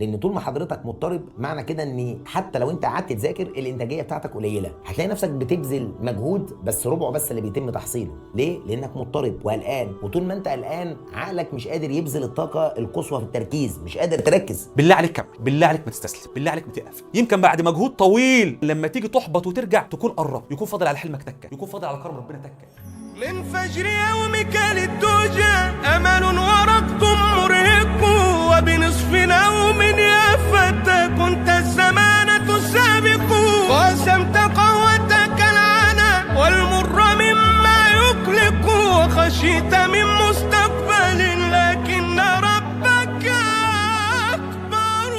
لان طول ما حضرتك مضطرب معنى كده ان حتى لو انت قعدت تذاكر الانتاجيه بتاعتك قليله، هتلاقي نفسك بتبذل مجهود بس ربعه بس اللي بيتم تحصيله. ليه؟ لانك مضطرب وقلقان، وطول ما انت قلقان عقلك مش قادر يبذل الطاقه القصوى في التركيز، مش قادر تركز. بالله عليك كمل، بالله عليك ما تستسلم، بالله عليك ما تقف. يمكن بعد مجهود طويل لما تيجي تحبط وترجع تكون قرب، يكون فاضل على حلمك تكه، يكون فاضل على كرم ربنا تكه. من فجر يومك للدجى أمل ورقد مرهق، وبنصف نوم يا فتى كنت الزمان تسابق، قاسمت قهوتك العنا والمر مما يقلق، وخشيت من مستقبل لكن ربك أكبر.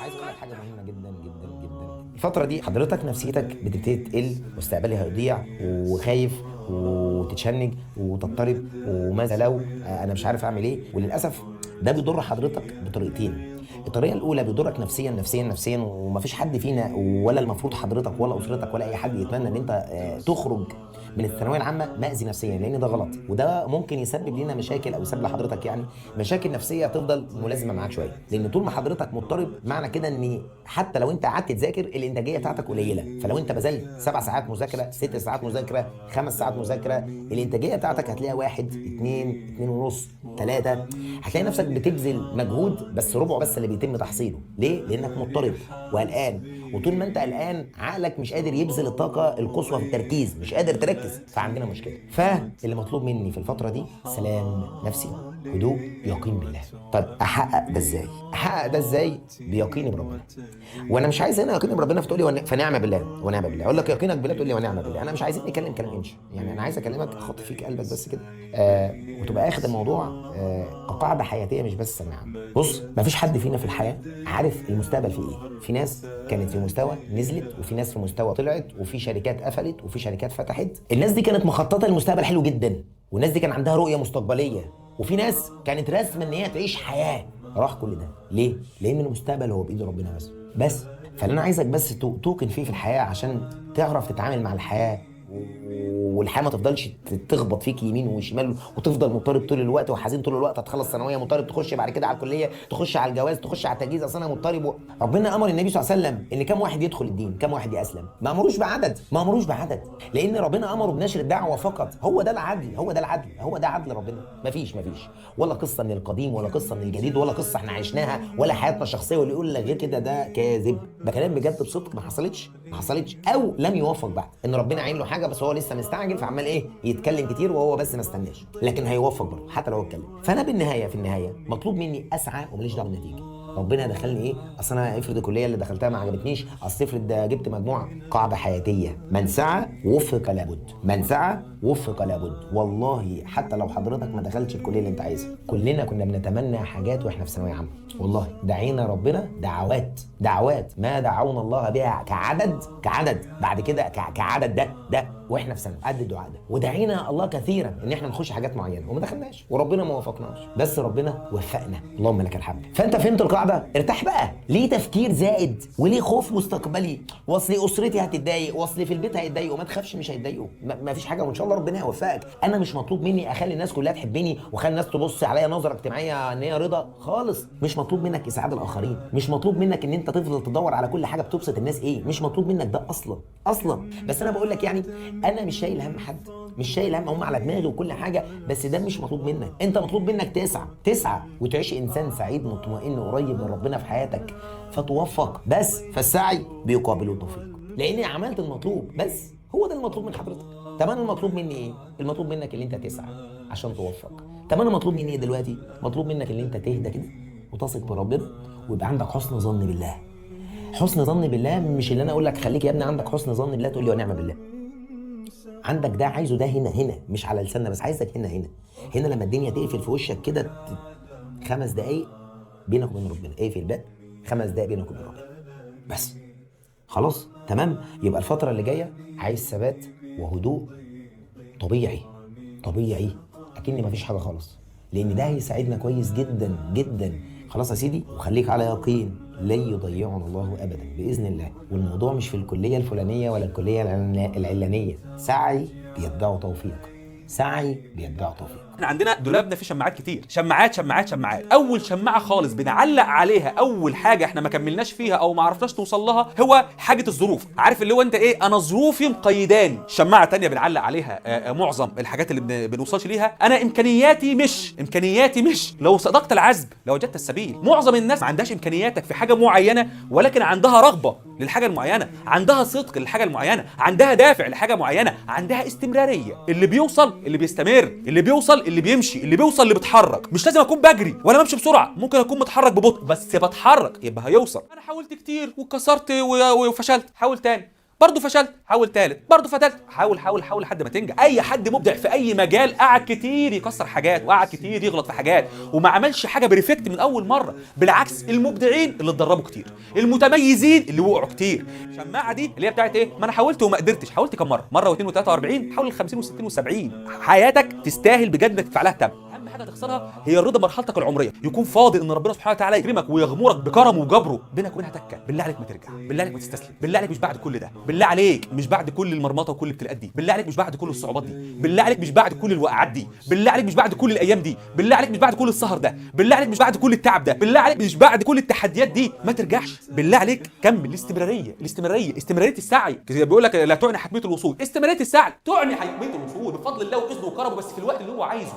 عايز اقول لك حاجه مهمه جدا جدا جدا. الفتره دي حضرتك نفسيتك بتبتدي تقل، مستقبلي هيضيع، وخايف وتتشنج وتضطرب، وماذا لو انا مش عارف اعمل ايه. وللاسف ده بيضر حضرتك بطريقتين. الطريقه الاولى بيضرك نفسيا نفسيا نفسيا، ومفيش حد فينا ولا المفروض حضرتك ولا اسرتك ولا اي حد يتمنى ان انت تخرج من الثانويه العامه مأذي نفسيا، لان ده غلط، وده ممكن يسبب لنا مشاكل او يسبب لحضرتك يعني مشاكل نفسيه تفضل ملازمه معاك شويه. لان طول ما حضرتك مضطرب معنى كده ان حتى لو انت قعدت تذاكر الانتاجيه بتاعتك قليله. فلو انت بذلت 7 ساعات مذاكره، 6 ساعات مذاكره، 5 ساعات مذاكره، الانتاجيه بتاعتك هتلاقيها 1 2 2 ونص 3. هتلاقي نفسك بتبذل مجهود بس ربعه بس اللي بيتم تحصيله. ليه؟ لانك مضطرب وقلقان، وطول ما انت قلقان عقلك مش قادر يبذل الطاقه القصوى في التركيز، مش قادر تركز، فعندنا مشكله. فاللي مطلوب مني في الفتره دي سلام نفسي، هدوء، يقين بالله. طب احقق ده ازاي؟ احقق ده ازاي؟ بيقيني بربنا. وانا مش عايز هنا يقيني بربنا فتقول لي فنعم بالله ونعم بالله. اقول لك يقينك بالله تقول لي ونعم بالله. انا مش عايزين نتكلم كلام انشا، يعني انا عايز اكلمك احط فيك قلبك بس كده، وتبقى اخد الموضوع كقاعده حياتيه مش بس ثانويه عامه. بص، مفيش حد فينا في الحياه عارف المستقبل فيه ايه. في ناس كانت في مستوى نزلت، وفي ناس في مستوى طلعت، وفي شركات قفلت، وفي شركات فتحت. الناس دي كانت مخططه للمستقبل حلو جدا، والناس دي كان عندها رؤيه مستقبليه، وفي ناس كانت راسمه ان هي تعيش حياه. راح كل ده ليه؟ لان المستقبل هو بايد ربنا بس. فاللي انا عايزك بس توقن فيه في الحياه عشان تعرف تتعامل مع الحياه، والحياه ما تفضلش تخبط فيك يمين وشمال وتفضل مضطرب طول الوقت وحزين طول الوقت. هتخلص ثانويه مضطرب، تخش بعد كده على الكليه، تخش على الجواز، تخش على التجهيز، اصل انا مضطرب. ربنا امر النبي صلى الله عليه وسلم ان كم واحد يدخل الدين، كم واحد يسلم. ما امروش بعدد، لان ربنا امره بنشر الدعوه فقط. هو ده العدل، هو ده عدل ربنا. مفيش ولا قصه من القديم ولا قصه من الجديد ولا قصه احنا عشناها ولا حياتنا الشخصيه، واللي يقول لك غير كده ده كاذب. بكلام بجد بصدق، ما حصلتش او لم يوفق بعد. ان ربنا عين له حاجه بس هو لسه مستعجل، فعمال ايه يتكلم كتير وهو بس ما استناش، لكن هيوفق برضه حتى لو اتكلم. فانا في النهايه مطلوب مني اسعى وماليش دعوه بالنتيجه. ربنا دخلني ايه؟ اصل انا افرض الكليه اللي دخلتها ما عجبتنيش، اصل افرض جبت مجموعه. قاعده حياتيه: من سعى وفق لابد. والله حتى لو حضرتك ما دخلتش الكليه اللي انت عايزها، كلنا كنا بنتمنى حاجات واحنا في ثانويه عامه. والله دعينا ربنا دعوات ما دعونا الله بها كعدد بعد كده كعدد ده واحنا في سنه قد الدعاء ده. ودعينا الله كثيرا ان احنا نخش حاجات معينه وما دخلناش، وربنا ما وفقناش، بس ربنا وفقنا، اللهم لك الحمد. فانت فهمت القاعده، ارتاح بقى. ليه تفكير زائد وليه خوف مستقبلي؟ واصل اسرتي هتتضايق، واصل في البيت هيتضايقوا. ما تخافش، مش هيتضايقوا، ما فيش حاجه، وان شاء الله ربنا هيوفقك. انا مش مطلوب مني اخلي الناس كلها تحبني واخلي الناس تبص عليا نظره اجتماعيه ان هي رضا خالص. مش مطلوب منك اسعاد الاخرين، مش مطلوب منك ان انت تفضل تدور على كل حاجه بتبسط الناس. ايه مش مطلوب منك ده اصلا. بس انا بقول لك يعني انا مش شايل هم حد، مش شايل هم، هم على دماغي وكل حاجه، بس ده مش مطلوب منك. انت مطلوب منك تسعى وتعيش انسان سعيد مطمئن قريب من ربنا في حياتك فتوفق. بس فالسعي بيقابله التوفيق، لاني عملت المطلوب. بس هو ده المطلوب من حضرتك. طب انا المطلوب مني ايه؟ المطلوب منك اللي انت تسعى عشان توفق. طب انا مطلوب مني ايه دلوقتي؟ مطلوب منك اللي انت تهدى كده وتثق بربنا ويبقى عندك حسن ظن بالله. حسن ظن بالله مش اللي انا اقول لك خليك يا ابني عندك حسن ظن بالله تقول لي ونعم بالله. عندك ده عايزه ده هنا مش على لساننا بس، عايزك هنا لما الدنيا تقفل في وشك كده 5 دقايق بينك وبين ربنا. اقفل الباب 5 دقايق بينك وبين ربنا بس، خلاص تمام. يبقى الفترة اللي جاية عايز ثبات وهدوء طبيعي اكني مفيش حاجة خالص، لان ده هيساعدنا كويس جدا. خلاص يا سيدي، وخليك على يقين لن يضيعنا الله ابدا باذن الله. والموضوع مش في الكليه الفلانيه ولا الكليه العلانيه، سعي بيتبعه توفيق. احنا عندنا دولابنا فيه شماعات كتير، شماعات. اول شماعه خالص بنعلق عليها، اول حاجه احنا ما كملناش فيها او ما عرفناش نوصل لها، هو حاجه الظروف. عارف اللي هو انت ايه، انا ظروفي مقيداني. شماعه تانية بنعلق عليها معظم الحاجات اللي بنوصلش ليها. انا امكانياتي مش لو صدقت العزب لو وجدت السبيل. معظم الناس ما عندهاش امكانياتك في حاجه معينه، ولكن عندها رغبه للحاجه المعينه، عندها صدق للحاجه المعينه، عندها دافع لحاجه معينه، عندها استمراريه. اللي بيوصل اللي بيستمر، اللي بيوصل اللي بيمشي، اللي بيوصل اللي بيتحرك. مش لازم اكون بجري ولا بمشي بسرعه، ممكن اكون متحرك ببطء بس بتحرك، يبقى هيوصل. انا حاولت كتير وكسرت وفشلت، حاول تاني برضه فشلت، حاول تالت برضه فتلت، حاول لحد ما تنجح. اي حد مبدع في اي مجال قعد كتير يكسر حاجات وقعد كتير يغلط في حاجات وما عملش حاجه بريفكت من اول مره. بالعكس، المبدعين اللي اتدربوا كتير، المتميزين اللي وقعوا كتير. الشماعه دي اللي هي بتاعت ايه، ما انا حاولت وما قدرتش. حاولت كم مره واثنين وثلاثه و40، حاول 50 و60 و70. حياتك تستاهل بجد انك تدفع لها ثمن. اهم حاجه تخسرها هي الرضا مرحلتك العمريه، يكون فاضي ان ربنا سبحانه وتعالى يكرمك ويغمرك بكرمه وجبره. بينك وبينها تكه. بالله عليك ما ترجع، بالله عليك ما تستسلم، بالله عليك مش بعد كل ده، بالله عليك مش بعد كل المرمطه وكل الابتلاءات دي، بالله عليك مش بعد كل الصعوبات دي، بالله عليك مش بعد كل الوقعات دي، بالله عليك مش بعد كل الايام دي، بالله عليك مش بعد كل السهر ده، بالله عليك مش بعد كل التعب ده، بالله عليك مش بعد كل التحديات دي ما ترجعش. بالله عليك كمل. استمراريه السعي. بيقول لك لا تعني حتميه الوصول، استمراريه السعي تعني حتميه الوصول بفضل الله واذنه وكرمه، بس في الوقت اللي هو عايزه.